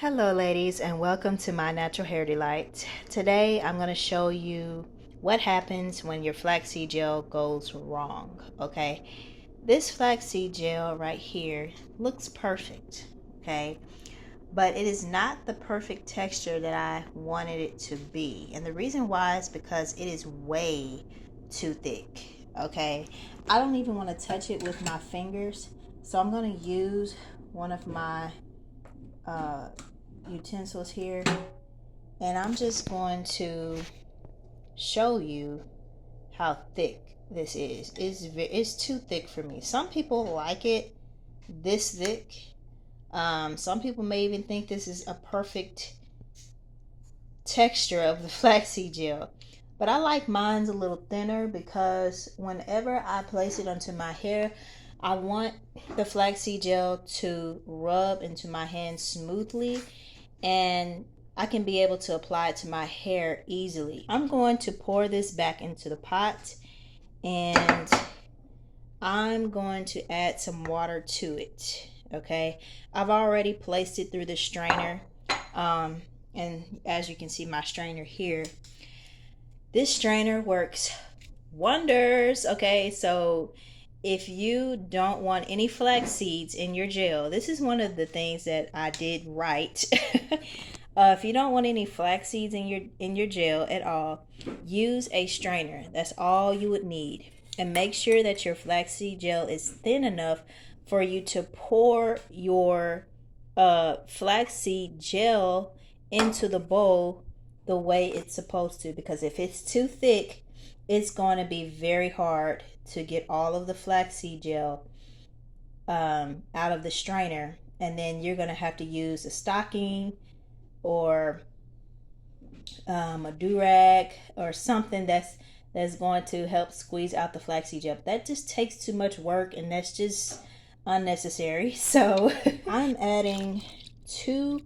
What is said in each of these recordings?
Hello ladies, and welcome to My Natural Hair Delight. Today I'm going to show you what happens when your flaxseed gel goes wrong. Okay, this flaxseed gel right here looks perfect, okay, but it is not the perfect texture that I wanted it to be, and the reason why is because it is way too thick. Okay, I don't even want to touch it with my fingers, so I'm going to use one of my utensils here, and I'm just going to show you how thick this is. It's too thick for me. Some people like it this thick. Some people may even think this is a perfect texture of the flaxseed gel, but I like mine's a little thinner because whenever I place it onto my hair, I want the flaxseed gel to rub into my hand smoothly, and I can be able to apply it to my hair easily. I'm going to pour this back into the pot, and I'm going to add some water to it. Okay, I've already placed it through the strainer, and as you can see, my strainer here, this strainer works wonders. Okay, so if you don't want any flax seeds in your gel, this is one of the things that I did right. If you don't want any flax seeds in your gel at all, use a strainer. That's all you would need. And make sure that your flaxseed gel is thin enough for you to pour your flaxseed gel into the bowl the way it's supposed to, because if it's too thick, it's going to be very hard to get all of the flaxseed gel out of the strainer, and then you're going to have to use a stocking or a do-rag or something that's going to help squeeze out the flaxseed gel. That just takes too much work, and that's just unnecessary. So I'm adding 2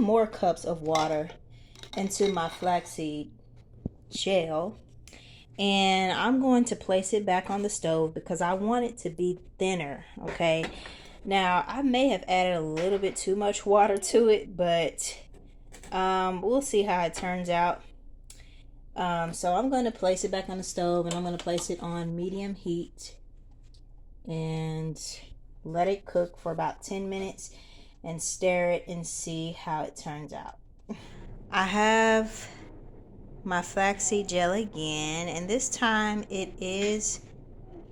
more cups of water into my flaxseed gel, and I'm going to place it back on the stove because I want it to be thinner. Okay, now I may have added a little bit too much water to it, but we'll see how it turns out. So I'm going to place it back on the stove, and I'm going to place it on medium heat and let it cook for about 10 minutes and stir it and see how it turns out. I have my flaxseed gel again, and this time it is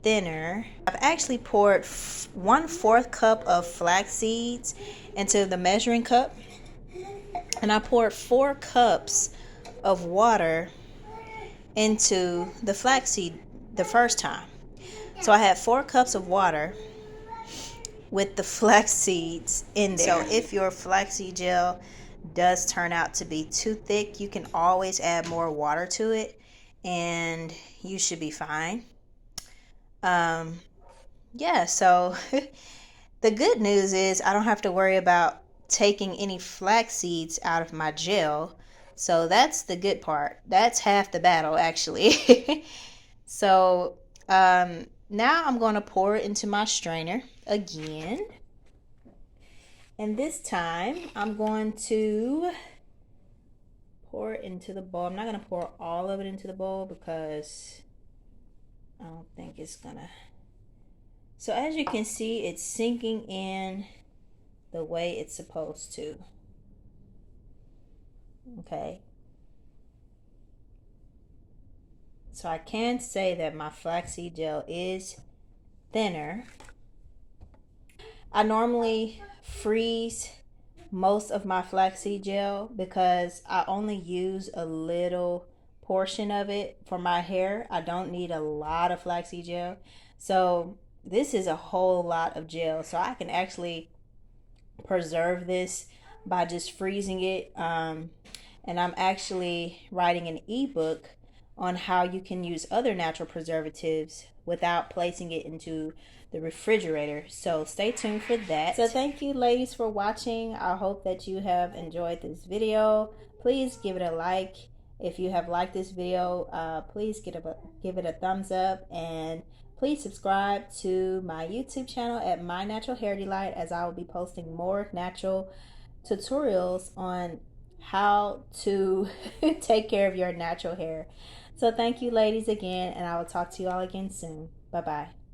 thinner. I've actually poured 1/4 cup of flax seeds into the measuring cup, and I poured 4 cups of water into the flaxseed the first time. So I had 4 cups of water with the flax seeds in there. So if your flaxseed gel does turn out to be too thick, you can always add more water to it and you should be fine. Yeah, so the good news is I don't have to worry about taking any flax seeds out of my gel. So that's the good part. That's half the battle, actually. So now I'm going to pour it into my strainer again. And this time I'm going to pour it into the bowl. I'm not going to pour all of it into the bowl because I don't think it's going to. So as you can see, it's sinking in the way it's supposed to. Okay. So I can say that my flaxseed gel is thinner. I normally freeze most of my flaxseed gel because I only use a little portion of it for my hair. I don't need a lot of flaxseed gel. So this is a whole lot of gel. So I can actually preserve this by just freezing it. And I'm actually writing an ebook on how you can use other natural preservatives without placing it into the refrigerator. So stay tuned for that. So thank you ladies for watching. I hope that you have enjoyed this video. Please give it a like. If you have liked this video, please give it a thumbs up, and please subscribe to my YouTube channel at My Natural Hair Delight, as I will be posting more natural tutorials on how to take care of your natural hair. So thank you ladies again, and I will talk to you all again soon. Bye bye.